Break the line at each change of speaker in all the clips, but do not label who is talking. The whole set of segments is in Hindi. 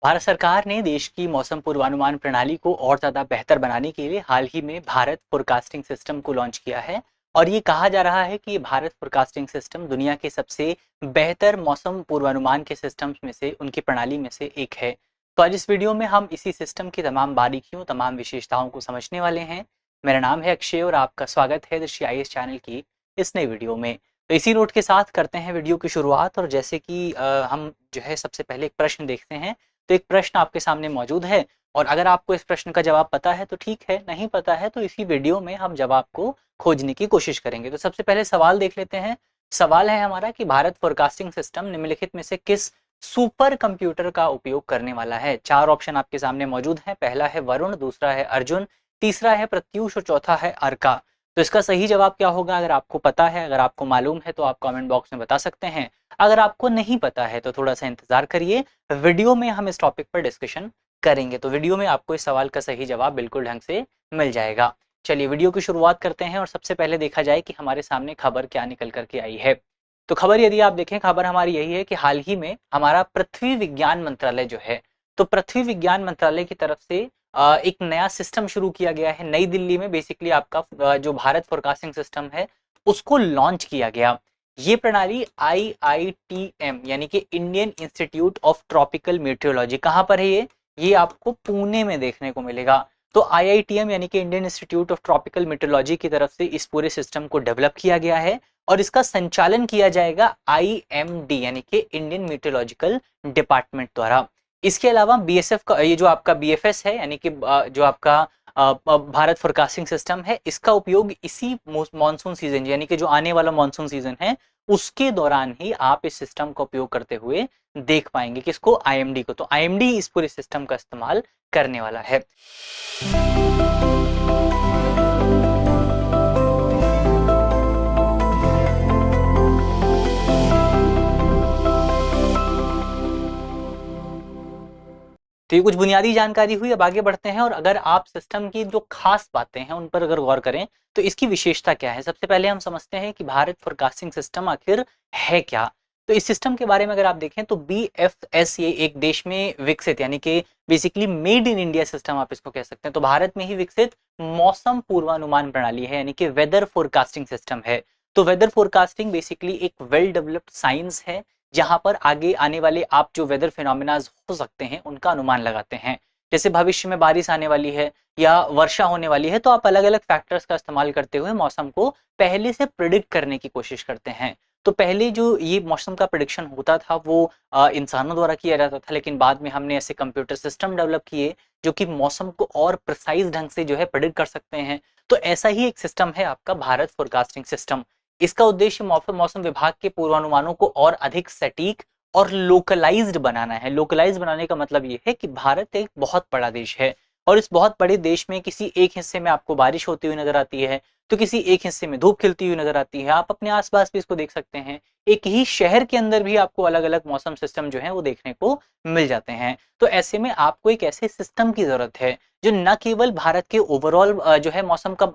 भारत सरकार ने देश की मौसम पूर्वानुमान प्रणाली को और ज़्यादा बेहतर बनाने के लिए हाल ही में भारत फोरकास्टिंग सिस्टम को लॉन्च किया है। और ये कहा जा रहा है कि ये भारत फोरकास्टिंग सिस्टम दुनिया के सबसे बेहतर मौसम पूर्वानुमान के सिस्टम्स में से, उनकी प्रणाली में से एक है। तो आज इस वीडियो में हम इसी सिस्टम की तमाम बारीकियों, तमाम विशेषताओं को समझने वाले हैं। मेरा नाम है अक्षय और आपका स्वागत है दृष्टि आईएएस चैनल की इस नई वीडियो में। तो इसी नोट के साथ करते हैं वीडियो की शुरुआत। और जैसे कि हम जो है सबसे पहले एक प्रश्न देखते हैं। तो एक प्रश्न आपके सामने मौजूद है और अगर आपको इस प्रश्न का जवाब पता है तो ठीक है, नहीं पता है तो इसी वीडियो में हम जवाब को खोजने की कोशिश करेंगे। तो सबसे पहले सवाल देख लेते हैं। सवाल है हमारा कि भारत फोरकास्टिंग सिस्टम निम्नलिखित में से किस सुपर कंप्यूटर का उपयोग करने वाला है। चार ऑप्शन आपके सामने मौजूद हैं। पहला है वरुण, दूसरा है अर्जुन, तीसरा है प्रत्यूष और चौथा है अर्का। तो इसका सही जवाब क्या होगा? अगर आपको पता है, अगर आपको मालूम है तो आप कमेंट बॉक्स में बता सकते हैं। अगर आपको नहीं पता है तो थोड़ा सा इंतजार करिए, वीडियो में हम इस टॉपिक पर डिस्कशन करेंगे। तो वीडियो में आपको इस सवाल का सही जवाब बिल्कुल ढंग से मिल जाएगा। चलिए वीडियो की शुरुआत करते हैं और सबसे पहले देखा जाए कि हमारे सामने खबर क्या निकल करके आई है। तो खबर यदि आप देखें, खबर हमारी यही है कि हाल ही में हमारा पृथ्वी विज्ञान मंत्रालय जो है, तो पृथ्वी विज्ञान मंत्रालय की तरफ से एक नया सिस्टम शुरू किया गया है नई दिल्ली में। बेसिकली आपका जो भारत फोरकास्टिंग सिस्टम है उसको लॉन्च किया गया। ये प्रणाली IITM यानी कि Indian institute of tropical metrology, कहाँ पर है ये आपको पुणे में देखने को मिलेगा। तो IITM यानी कि Indian institute of tropical metrology की तरफ से इस पूरे सिस्टम को डेवलप किया गया है और इसका संचालन किया जाएगा IMD यानी कि इंडियन मेट्रोलॉजिकल डिपार्टमेंट द्वारा। इसके अलावा BSF का ये जो आपका BFS है यानी कि जो आपका भारत फोरकास्टिंग सिस्टम है, इसका उपयोग इसी मॉनसून सीजन यानी कि जो आने वाला मॉनसून सीजन है उसके दौरान ही आप इस सिस्टम का उपयोग करते हुए देख पाएंगे। किसको? IMD को। तो IMD इस पूरे सिस्टम का इस्तेमाल करने वाला है। तो ये कुछ बुनियादी जानकारी हुई। अब आगे बढ़ते हैं और अगर आप सिस्टम की जो खास बातें हैं उन पर अगर गौर करें तो इसकी विशेषता क्या है। सबसे पहले हम समझते हैं कि भारत फोरकास्टिंग सिस्टम आखिर है क्या। तो इस सिस्टम के बारे में अगर आप देखें तो BFS ये एक देश में विकसित यानी कि basically made in India system आप इसको कह सकते हैं। तो भारत में ही विकसित मौसम पूर्वानुमान प्रणाली है यानी कि वेदर फोरकास्टिंग सिस्टम है। तो वेदर फोरकास्टिंग बेसिकली एक वेल डेवलप्ड साइंस है जहां पर आगे आने वाले आप जो वेदर फिनोमिनाज हो सकते हैं उनका अनुमान लगाते हैं। जैसे भविष्य में बारिश आने वाली है या वर्षा होने वाली है तो आप अलग अलग फैक्टर्स का इस्तेमाल करते हुए मौसम को पहले से प्रिडिक्ट करने की कोशिश करते हैं। तो पहले जो ये मौसम का प्रिडिक्शन होता था वो इंसानों द्वारा किया जाता था, लेकिन बाद में हमने ऐसे कंप्यूटर सिस्टम डेवलप किए जो कि मौसम को और प्रिसाइज ढंग से जो है प्रिडिक्ट कर सकते हैं। तो ऐसा ही एक सिस्टम है आपका भारत फोरकास्टिंग सिस्टम। इसका उद्देश्य मौसम विभाग के पूर्वानुमानों को और अधिक सटीक और लोकलाइज्ड बनाना है। लोकलाइज्ड बनाने का मतलब ये है कि भारत एक बहुत बड़ा देश है और इस बहुत बड़े देश में किसी एक हिस्से में आपको बारिश होती हुई नजर आती है तो किसी एक हिस्से में धूप खिलती हुई नजर आती है। आप अपने आसपास भी इसको देख सकते हैं। एक ही शहर के अंदर भी आपको अलग अलग मौसम सिस्टम जो है वो देखने को मिल जाते हैं। तो ऐसे में आपको एक ऐसे सिस्टम की जरूरत है जो न केवल भारत के ओवरऑल जो है मौसम का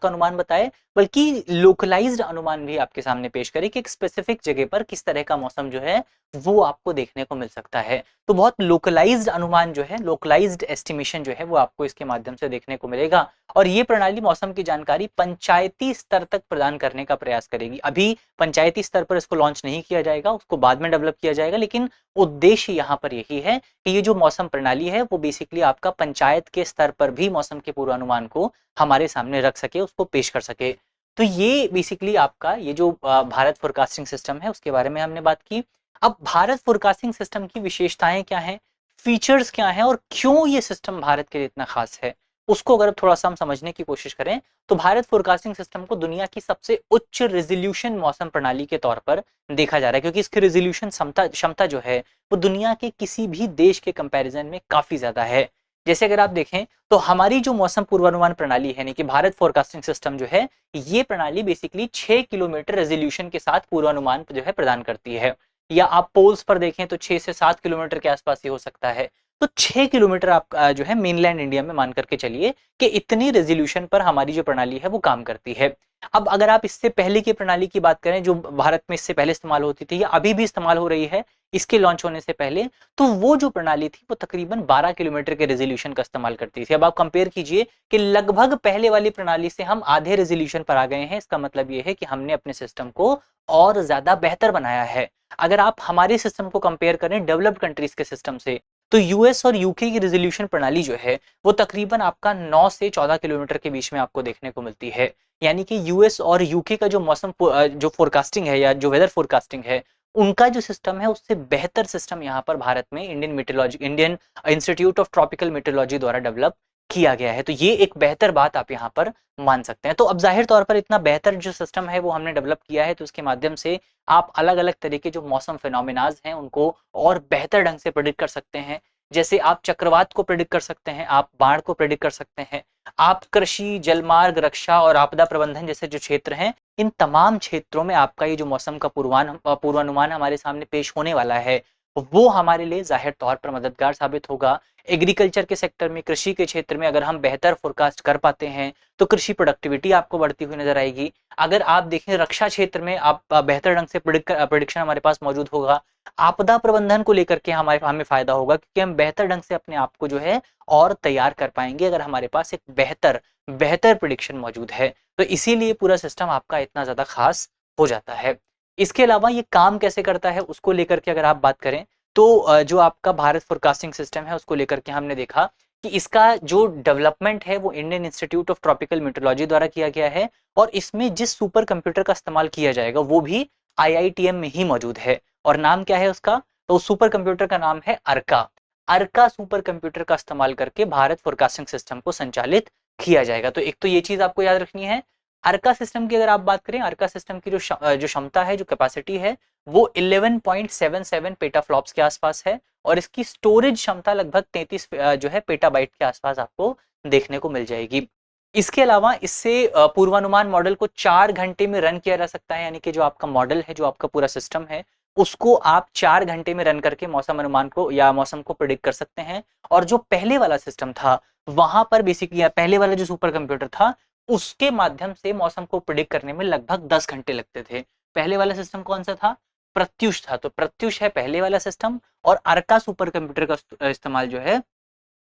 अनुमान बताए, बल्कि लोकलाइज्ड अनुमान भी आपके सामने पेश करे कि एक स्पेसिफिक जगह पर किस तरह का मौसम जो है वो आपको देखने को मिल सकता है। तो बहुत लोकलाइज्ड अनुमान जो है, लोकलाइज्ड एस्टिमेशन जो है वो आपको इसके माध्यम से देखने को मिलेगा। और ये प्रणाली मौसम की जानकारी पंचायती स्तर तक प्रदान करने का प्रयास करेगी। अभी पंचायती स्तर पर इसको लॉन्च नहीं किया जाएगा, उसको बाद में डेवलप किया जाएगा, लेकिन उद्देश्य यहाँ पर यही है कि ये जो मौसम प्रणाली है वो बेसिकली आपका पंचायत के स्तर पर भी मौसम के पूर्वानुमान को हमारे सामने रख सके, उसको पेश कर सके। तो ये बेसिकली आपका ये जो भारत फोरकास्टिंग सिस्टम है उसके बारे में हमने बात की। अब भारत फोरकास्टिंग सिस्टम की विशेषताएं क्या हैं, फीचर्स क्या हैं और क्यों ये सिस्टम भारत के लिए इतना खास है, उसको अगर थोड़ा सा हम समझने की कोशिश करें तो भारत फोरकास्टिंग सिस्टम को दुनिया की सबसे उच्च रेजोल्यूशन मौसम प्रणाली के तौर पर देखा जा रहा है, क्योंकि इसकी रेजोल्यूशन क्षमता जो है वो दुनिया के किसी भी देश के कंपैरिजन में काफी ज्यादा है। जैसे अगर आप देखें तो हमारी जो मौसम पूर्वानुमान प्रणाली है यानी कि भारत फोरकास्टिंग सिस्टम जो है, ये प्रणाली बेसिकली 6 किलोमीटर रेजोल्यूशन के साथ पूर्वानुमान जो है प्रदान करती है। या आप पोल्स पर देखें तो 6 से 7 किलोमीटर के आसपास ही हो सकता है। तो 6 किलोमीटर आप जो है मेनलैंड इंडिया में मान करके चलिए कि इतनी रेजोल्यूशन पर हमारी जो प्रणाली है वो काम करती है। अब अगर आप इससे पहले की प्रणाली की बात करें जो भारत में इससे पहले इस्तेमाल होती थी या अभी भी इस्तेमाल हो रही है इसके लॉन्च होने से पहले, तो वो जो प्रणाली थी वो तकरीबन 12 किलोमीटर के रेजोल्यूशन का इस्तेमाल करती थी। अब आप कंपेयर कीजिए कि लगभग पहले वाली प्रणाली से हम आधे रेजोल्यूशन पर आ गए हैं। इसका मतलब ये है कि हमने अपने सिस्टम को और ज्यादा बेहतर बनाया है। अगर आप हमारे सिस्टम को कंपेयर करें डेवलप्ड कंट्रीज के सिस्टम से, तो यूएस और यूके की रेजोल्यूशन प्रणाली जो है वो तकरीबन आपका 9 से 14 किलोमीटर के बीच में आपको देखने को मिलती है। यानी कि यूएस और यूके का जो मौसम जो फोरकास्टिंग है या जो वेदर फोरकास्टिंग है उनका जो सिस्टम है उससे बेहतर सिस्टम यहाँ पर भारत में Indian institute of tropical metrology द्वारा डेवलप किया गया है। तो ये एक बेहतर बात आप यहाँ पर मान सकते हैं। तो अब जाहिर तौर पर इतना बेहतर जो सिस्टम है वो हमने डेवलप किया है, तो उसके माध्यम से आप अलग अलग तरह के जो मौसम फिनोमिनाज हैं उनको और बेहतर ढंग से प्रेडिक्ट कर सकते हैं। जैसे आप चक्रवात को प्रेडिक्ट कर सकते हैं, आप बाढ़ को प्रेडिक्ट कर सकते हैं, आप कृषि, जलमार्ग, रक्षा और आपदा प्रबंधन जैसे जो क्षेत्र हैं इन तमाम क्षेत्रों में आपका ये जो मौसम का पूर्वानुमान हमारे सामने पेश होने वाला है वो हमारे लिए जाहिर तौर पर मददगार साबित होगा। एग्रीकल्चर के सेक्टर में, कृषि के क्षेत्र में अगर हम बेहतर फोरकास्ट कर पाते हैं तो कृषि प्रोडक्टिविटी आपको बढ़ती हुई नजर आएगी। अगर आप देखें रक्षा क्षेत्र में आप बेहतर ढंग से प्रिडिक्शन हमारे पास मौजूद होगा। आपदा प्रबंधन को लेकर के हमें फायदा होगा क्योंकि हम बेहतर ढंग से अपने आप को जो है और तैयार कर पाएंगे अगर हमारे पास एक बेहतर बेहतर प्रिडिक्शन मौजूद है। तो इसीलिए पूरा सिस्टम आपका इतना ज्यादा खास हो जाता है। इसके अलावा ये काम कैसे करता है उसको लेकर के अगर आप बात करें तो जो आपका भारत फोरकास्टिंग सिस्टम है उसको लेकर के हमने देखा कि इसका जो डेवलपमेंट है वो Indian institute of tropical metrology द्वारा किया गया है और इसमें जिस सुपर कंप्यूटर का इस्तेमाल किया जाएगा वो भी आईआईटीएम में ही मौजूद है। और नाम क्या है उसका? तो उस सुपर कंप्यूटर का नाम है अर्का। अर्का सुपर कंप्यूटर का इस्तेमाल करके भारत फोरकास्टिंग सिस्टम को संचालित किया जाएगा। तो एक तो ये चीज आपको याद रखनी है। अर्का सिस्टम की अगर आप बात करें, अर्का सिस्टम की जो क्षमता है, जो कैपेसिटी है वो 11.77 पेटाफ्लॉप्स के आसपास है और इसकी स्टोरेज क्षमता लगभग 33 जो है पेटाबाइट के आसपास आपको देखने को मिल जाएगी। इसके अलावा इससे पूर्वानुमान मॉडल को 4 घंटे में रन किया जा सकता है। यानी कि जो आपका मॉडल है, जो आपका पूरा सिस्टम है उसको आप 4 घंटे में रन करके मौसम अनुमान को या मौसम को प्रिडिक्ट कर सकते हैं। और जो पहले वाला सिस्टम था वहां पर बेसिकली पहले वाला जो सुपर कंप्यूटर था उसके माध्यम से मौसम को प्रिडिक्ट करने में लगभग 10 घंटे लगते थे। पहले वाला सिस्टम कौन सा था? प्रत्युष था। तो प्रत्युष है पहले वाला सिस्टम और अर्का सुपर कंप्यूटर का इस्तेमाल जो है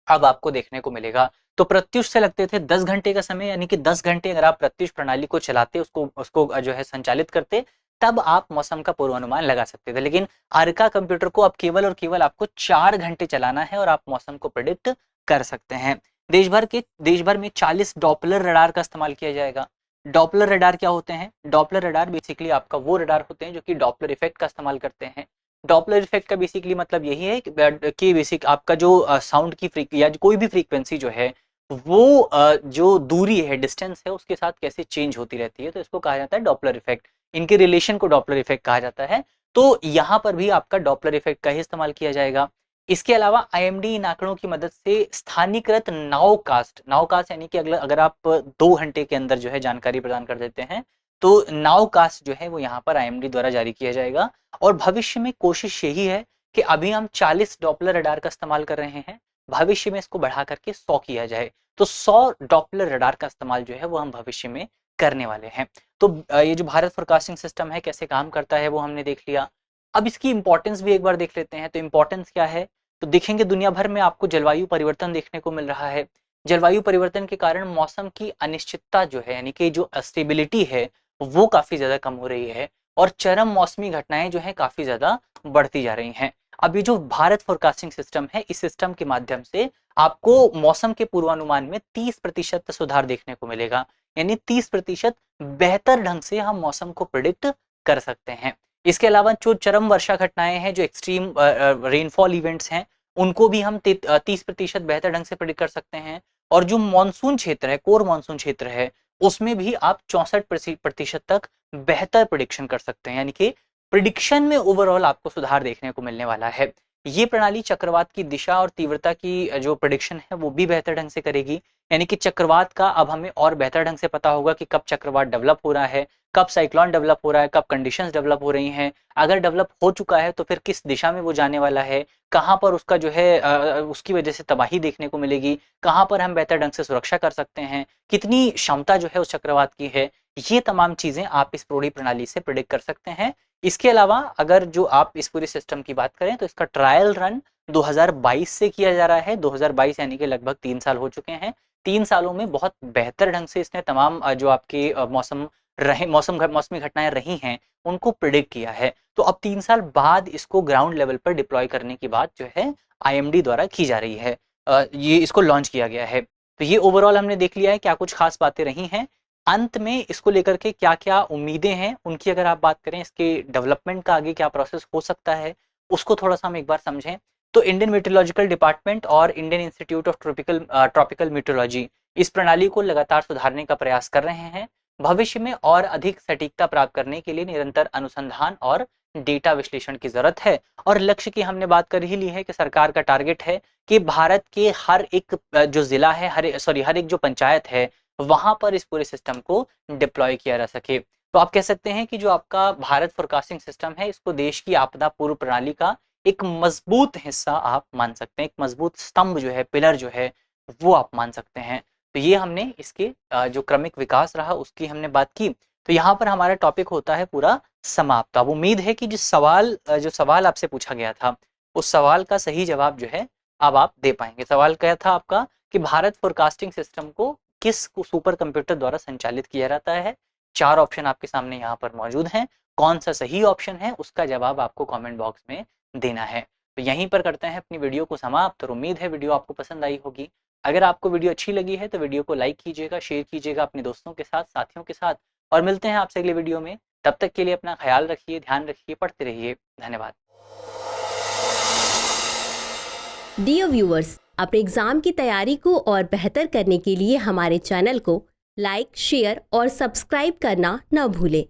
अब आपको देखने को मिलेगा। तो प्रत्युष से लगते थे 10 घंटे का समय, यानी कि 10 घंटे अगर आप प्रत्युष प्रणाली को चलाते, उसको उसको जो है संचालित करते, तब आप मौसम का पूर्वानुमान लगा सकते थे। लेकिन अर्का कंप्यूटर को अब केवल और केवल आपको 4 घंटे चलाना है और आप मौसम को प्रिडिक्ट कर सकते हैं। देश भर में 40 डॉपलर रडार का इस्तेमाल किया जाएगा। डॉपलर रडार क्या होते हैं? डॉपलर रडार बेसिकली आपका वो रडार होते हैं जो कि डॉपलर इफेक्ट का इस्तेमाल करते हैं। डॉपलर इफेक्ट का बेसिकली मतलब यही है कि बेसिक आपका जो साउंड की या कोई भी फ्रीक्वेंसी जो है वो जो दूरी है, डिस्टेंस है, उसके साथ कैसे चेंज होती रहती है, तो इसको कहा जाता है डॉपलर इफेक्ट। इनके रिलेशन को डॉपलर इफेक्ट कहा जाता है। तो यहाँ पर भी आपका डॉपलर इफेक्ट का ही इस्तेमाल किया जाएगा। इसके अलावा आईएमडी इन आंकड़ों की मदद से स्थानीयकृत नाउकास्ट यानी कि अगर आप 2 घंटे के अंदर जो है जानकारी प्रदान कर देते हैं तो नाउकास्ट जो है वो यहाँ पर आईएमडी द्वारा जारी किया जाएगा। और भविष्य में कोशिश यही है कि अभी हम 40 डॉपलर रडार का इस्तेमाल कर रहे हैं, भविष्य में इसको बढ़ा करके 100 किया जाए। तो 100 डॉपलर रडार का इस्तेमाल जो है वो हम भविष्य में करने वाले हैं। तो ये जो भारत फोरकास्टिंग सिस्टम है कैसे काम करता है वो हमने देख लिया। अब इसकी इंपॉर्टेंस भी एक बार देख लेते हैं। तो इंपॉर्टेंस क्या है? तो देखेंगे दुनिया भर में आपको जलवायु परिवर्तन देखने को मिल रहा है। जलवायु परिवर्तन के कारण मौसम की अनिश्चितता जो है, यानी कि जो स्टेबिलिटी है वो काफी ज्यादा कम हो रही है और चरम मौसमी घटनाएं जो है काफी ज्यादा बढ़ती जा रही हैं। अब ये जो भारत फोरकास्टिंग सिस्टम है, इस सिस्टम के माध्यम से आपको मौसम के पूर्वानुमान में 30% सुधार देखने को मिलेगा। यानी 30% बेहतर ढंग से हम मौसम को प्रिडिक्ट कर सकते हैं। इसके अलावा जो चरम वर्षा घटनाएं हैं, जो एक्सट्रीम रेनफॉल इवेंट्स हैं, उनको भी हम 30% बेहतर ढंग से प्रिडिक्ट कर सकते हैं। और जो मानसून क्षेत्र है, कोर मानसून क्षेत्र है, उसमें भी आप 64% तक बेहतर प्रिडिक्शन कर सकते हैं। यानी कि प्रिडिक्शन में ओवरऑल आपको सुधार देखने को मिलने वाला है। ये प्रणाली चक्रवात की दिशा और तीव्रता की जो प्रेडिक्शन है वो भी बेहतर ढंग से करेगी। यानी कि चक्रवात का अब हमें और बेहतर ढंग से पता होगा कि कब चक्रवात डेवलप हो रहा है, कब साइक्लोन डेवलप हो रहा है, कब कंडीशंस डेवलप हो रही हैं। अगर डेवलप हो चुका है तो फिर किस दिशा में वो जाने वाला है, कहाँ पर उसका जो है उसकी वजह से तबाही देखने को मिलेगी, कहाँ पर हम बेहतर ढंग से सुरक्षा कर सकते हैं, कितनी क्षमता जो है उस चक्रवात की है। ये तमाम चीजें आप इस प्रोडी प्रणाली से प्रिडिक्ट कर सकते हैं। इसके अलावा अगर जो आप इस पूरे सिस्टम की बात करें तो इसका ट्रायल रन 2022 से किया जा रहा है। 2022 यानी कि लगभग 3 साल हो चुके हैं। 3 सालों में बहुत बेहतर ढंग से इसने तमाम जो आपके मौसमी घटनाएं रही हैं उनको प्रिडिक्ट किया है। तो अब 3 साल बाद इसको ग्राउंड लेवल पर डिप्लॉय करने की बात जो है IMD द्वारा की जा रही है। ये इसको लॉन्च किया गया है। तो ये ओवरऑल हमने देख लिया है क्या कुछ खास बातें रही हैं। अंत में इसको लेकर के क्या-क्या उम्मीदें हैं उनकी अगर आप बात करें, इसके डेवलपमेंट का आगे क्या प्रोसेस हो सकता है, उसको थोड़ा-सा हम एक बार समझें। तो इंडियन मेट्रोलॉजिकल डिपार्टमेंट और Indian institute of tropical metrology इस प्रणाली को लगातार सुधारने का प्रयास कर रहे हैं। भविष्य में और अधिक सटीकता प्राप्त करने के लिए निरंतर अनुसंधान और डेटा विश्लेषण की जरूरत है। और लक्ष्य की हमने बात कर ही ली है कि सरकार का टारगेट है कि भारत के हर एक जो जिला है, हर एक जो पंचायत है, वहां पर इस पूरे सिस्टम को डिप्लॉय किया जा सके। तो आप कह सकते हैं कि जो आपका भारत फोरकास्टिंग सिस्टम है इसको देश की आपदा पूर्व प्रणाली का एक मजबूत हिस्सा आप मान सकते हैं, एक मजबूत स्तंभ जो है, पिलर जो है, वो आप मान सकते हैं। तो ये हमने इसके जो क्रमिक विकास रहा उसकी हमने बात की। तो यहाँ पर हमारा टॉपिक होता है पूरा समाप्त। अब उम्मीद है कि जो सवाल आपसे पूछा गया था उस सवाल का सही जवाब जो है अब आप दे पाएंगे। सवाल क्या था आपका कि भारत फोरकास्टिंग सिस्टम को किस सुपर कंप्यूटर द्वारा संचालित किया जाता है। 4 ऑप्शन आपके सामने यहाँ पर मौजूद हैं। कौन सा सही ऑप्शन है उसका जवाब आपको कमेंट बॉक्स में देना है। तो यहीं पर करते हैं अपनी वीडियो को समाप्त और उम्मीद है वीडियो आपको पसंद आई होगी। अगर आपको वीडियो अच्छी लगी है तो वीडियो को लाइक कीजिएगा, शेयर कीजिएगा अपने दोस्तों के साथ, साथियों के साथ, और मिलते हैं आपसे अगले वीडियो में। तब तक के लिए अपना ख्याल रखिए, ध्यान रखिए, पढ़ते रहिए। धन्यवाद।
डियर व्यूअर्स, अपने एग्जाम की तैयारी को और बेहतर करने के लिए हमारे चैनल को लाइक, शेयर और सब्सक्राइब करना न भूलें।